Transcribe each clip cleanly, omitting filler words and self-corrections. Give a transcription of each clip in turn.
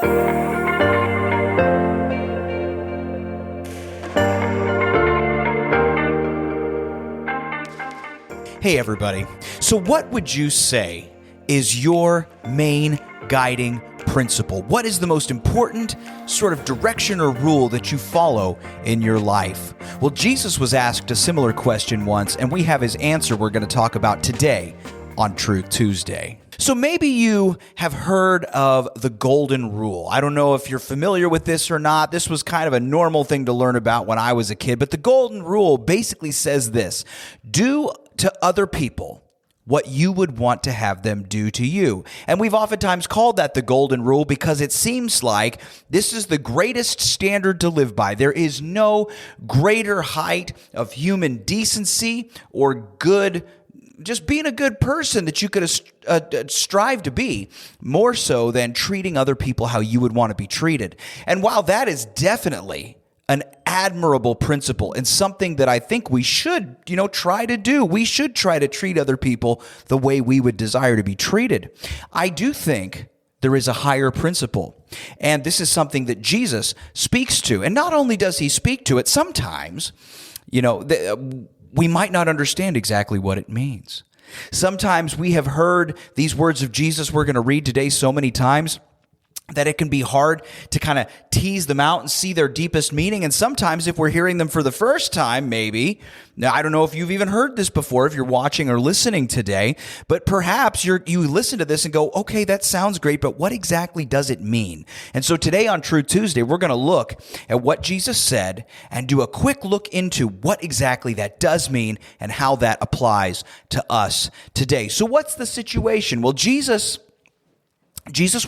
Hey everybody, so what would you say is your main guiding principle? What is the most important sort of direction or rule that you follow in your life? Well, Jesus was asked a similar question once, and we have his answer we're going to talk about today on Truth Tuesday. So maybe you have heard of the golden rule. I don't know if you're familiar with this or not. This was kind of a normal thing to learn about when I was a kid, but the golden rule basically says this: do to other people what you would want to have them do to you. And we've oftentimes called that the golden rule because it seems like this is the greatest standard to live by. There is no greater height of human decency or good, just being a good person that you could strive to be, more so than treating other people how you would want to be treated. And while that is definitely an admirable principle and something that I think we should, try to do, we should try to treat other people the way we would desire to be treated, I do think there is a higher principle. And this is something that Jesus speaks to. And not only does he speak to it, sometimes, we might not understand exactly what it means. Sometimes we have heard these words of Jesus we're going to read today so many times that it can be hard to kind of tease them out and see their deepest meaning. And sometimes if we're hearing them for the first time, maybe, now I don't know if you've even heard this before, if you're watching or listening today, but perhaps you listen to this and go, okay, that sounds great, but what exactly does it mean? And so today on Truth Tuesday, we're going to look at what Jesus said and do a quick look into what exactly that does mean and how that applies to us today. So what's the situation? Well, Jesus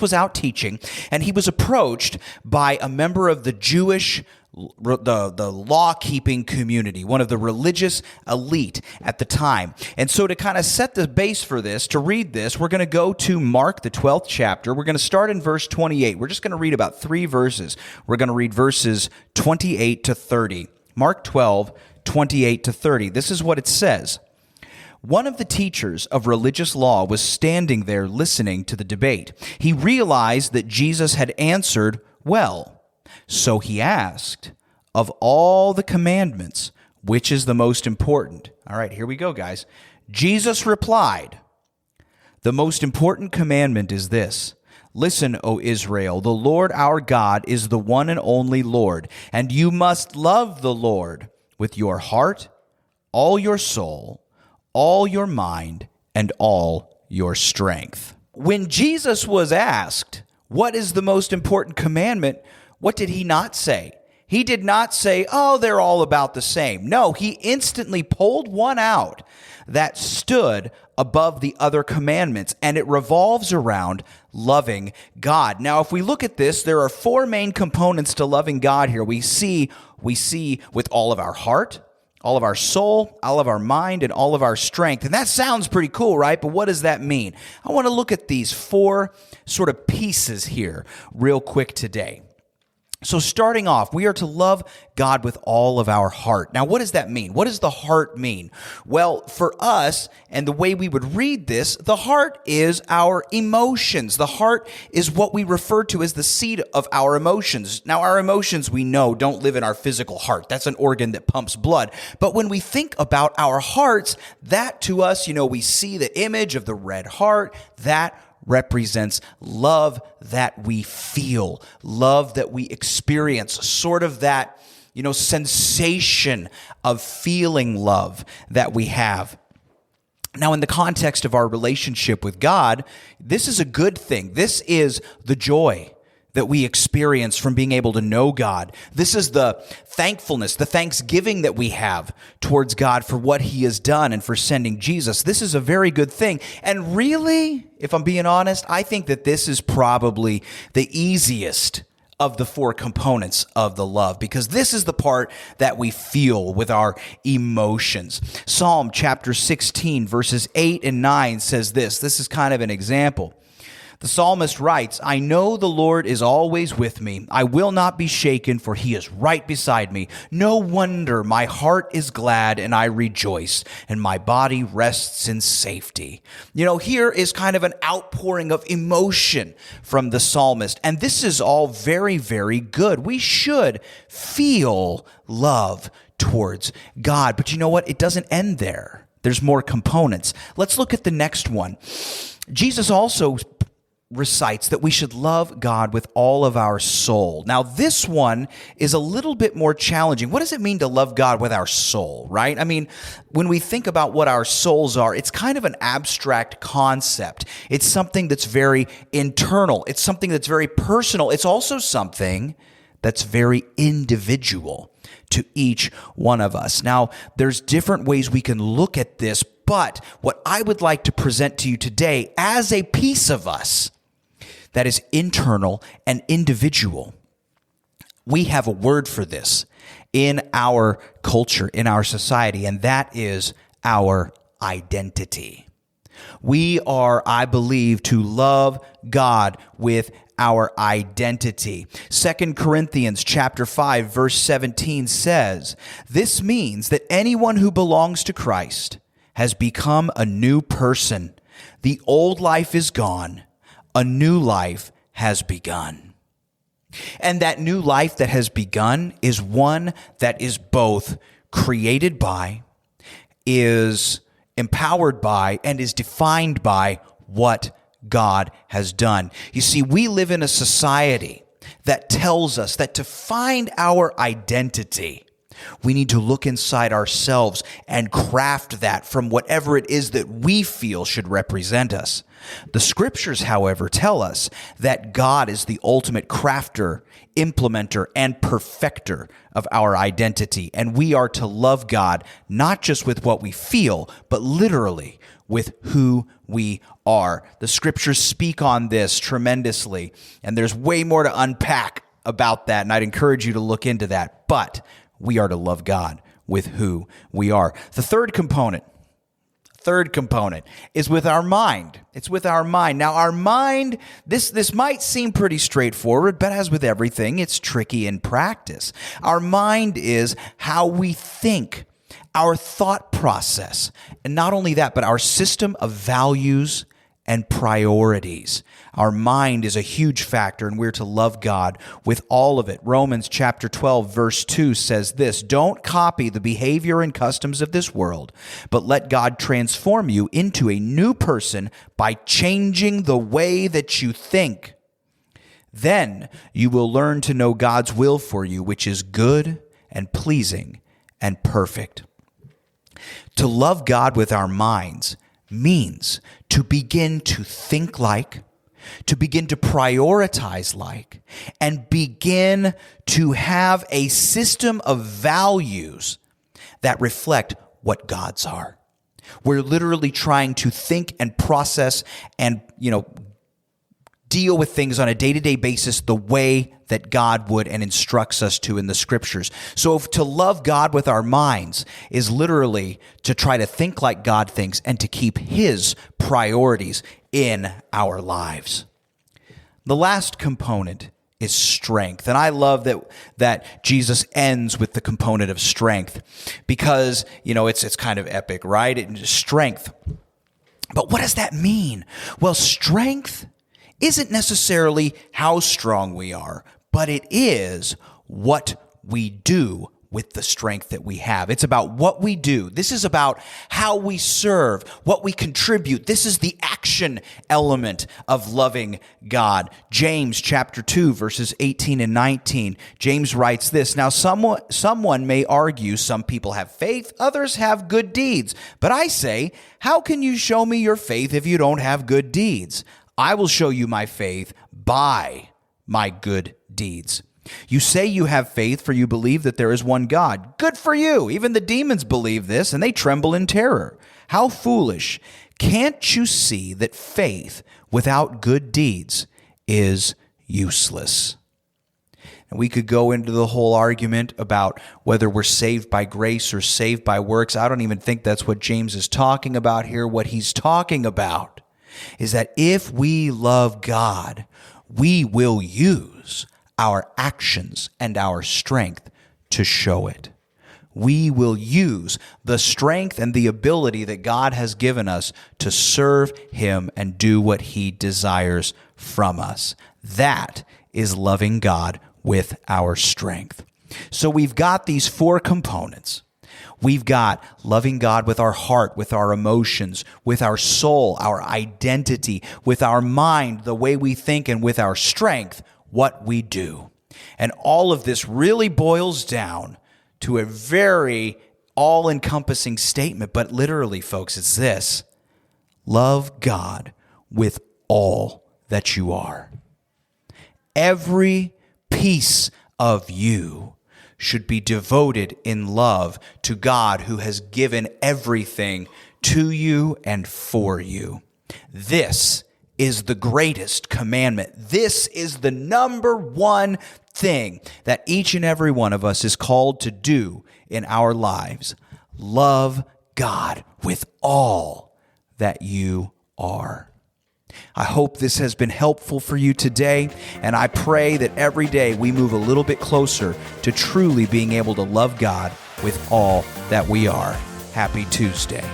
was out teaching, and he was approached by a member of the Jewish, the law-keeping community, one of the religious elite at the time. And so to kind of set the base for this, to read this, we're going to go to Mark, the 12th chapter. We're going to start in verse 28. We're just going to read about 3 verses. We're going to read verses 28 to 30. Mark 12, 28 to 30. This is what it says. One of the teachers of religious law was standing there listening to the debate. He realized that Jesus had answered well. So he asked, of all the commandments, which is the most important? All right, here we go, guys. Jesus replied, the most important commandment is this. Listen, O Israel, the Lord our God is the one and only Lord, and you must love the Lord with your heart, all your soul, all your mind, and all your strength. When Jesus was asked, what is the most important commandment, what did he not say? He did not say, oh, they're all about the same. No, he instantly pulled one out that stood above the other commandments, and it revolves around loving God. Now, if we look at this, there are 4 main components to loving God here. We see with all of our heart, all of our soul, all of our mind, and all of our strength. And that sounds pretty cool, right? But what does that mean? I want to look at these 4 sort of pieces here real quick today. So starting off, we are to love God with all of our heart. Now, what does that mean? What does the heart mean? Well, for us, and the way we would read this, the heart is our emotions. The heart is what we refer to as the seat of our emotions. Now, our emotions, we know, don't live in our physical heart. That's an organ that pumps blood. But when we think about our hearts, that to us, we see the image of the red heart, that represents love that we feel, love that we experience, sort of that, sensation of feeling love that we have. Now, in the context of our relationship with God, this is a good thing. This is the joy that we experience from being able to know God. This is the thankfulness, the thanksgiving that we have towards God for what he has done and for sending Jesus. This is a very good thing. And really, if I'm being honest, I think that this is probably the easiest of the 4 components of the love, because this is the part that we feel with our emotions. Psalm chapter 16, verses 8 and 9 says this. This is kind of an example. The psalmist writes, I know the Lord is always with me. I will not be shaken, for he is right beside me. No wonder my heart is glad and I rejoice, and my body rests in safety. Here is kind of an outpouring of emotion from the psalmist. And this is all very, very good. We should feel love towards God. But you know what? It doesn't end there. There's more components. Let's look at the next one. Jesus also recites that we should love God with all of our soul. Now, this one is a little bit more challenging. What does it mean to love God with our soul, right? I mean, when we think about what our souls are, it's kind of an abstract concept. It's something that's very internal. It's something that's very personal. It's also something that's very individual to each one of us. Now, there's different ways we can look at this, but what I would like to present to you today as a piece of us that is internal and individual, we have a word for this in our culture, in our society, and that is our identity. We are, I believe, to love God with our identity. 2 Corinthians chapter 5, verse 17 says, this means that anyone who belongs to Christ has become a new person. The old life is gone. A new life has begun. And that new life that has begun is one that is both created by, is empowered by, and is defined by what God has done. You see, we live in a society that tells us that to find our identity, we need to look inside ourselves and craft that from whatever it is that we feel should represent us. The scriptures, however, tell us that God is the ultimate crafter, implementer, and perfecter of our identity. And we are to love God not just with what we feel, but literally with who we are. The scriptures speak on this tremendously, and there's way more to unpack about that, and I'd encourage you to look into that. But we are to love God with who we are. The third component is with our mind. It's with our mind. Now, our mind, this might seem pretty straightforward, but as with everything, it's tricky in practice. Our mind is how we think, our thought process, and not only that, but our system of values and priorities. Our mind is a huge factor, and we're to love God with all of it. Romans chapter 12, verse 2 says this, don't copy the behavior and customs of this world, but let God transform you into a new person by changing the way that you think. Then you will learn to know God's will for you, which is good and pleasing and perfect. To love God with our minds means to begin to think like, to begin to prioritize like, and begin to have a system of values that reflect what God's are. We're literally trying to think and process and, deal with things on a day-to-day basis the way that God would and instructs us to in the scriptures. So to love God with our minds is literally to try to think like God thinks and to keep his priorities in our lives. The last component is strength. And I love that Jesus ends with the component of strength because, it's kind of epic, right? Strength. But what does that mean? Well, strength isn't necessarily how strong we are, but it is what we do with the strength that we have. It's about what we do. This is about how we serve, what we contribute. This is the action element of loving God. James chapter 2, verses 18 and 19. James writes this, now someone may argue some people have faith, others have good deeds. But I say, how can you show me your faith if you don't have good deeds? I will show you my faith by my good deeds. You say you have faith, for you believe that there is one God. Good for you. Even the demons believe this, and they tremble in terror. How foolish. Can't you see that faith without good deeds is useless? And we could go into the whole argument about whether we're saved by grace or saved by works. I don't even think that's what James is talking about here. What he's talking about is that if we love God, we will use our actions and our strength to show it. We will use the strength and the ability that God has given us to serve Him and do what He desires from us. That is loving God with our strength. So we've got these four components. We've got loving God with our heart, with our emotions, with our soul, our identity, with our mind, the way we think, and with our strength, what we do. And all of this really boils down to a very all-encompassing statement. But literally, folks, it's this: love God with all that you are. Every piece of you should be devoted in love to God, who has given everything to you and for you. This is the greatest commandment. This is the number one thing that each and every one of us is called to do in our lives. Love God with all that you are. I hope this has been helpful for you today, and I pray that every day we move a little bit closer to truly being able to love God with all that we are. Happy Tuesday.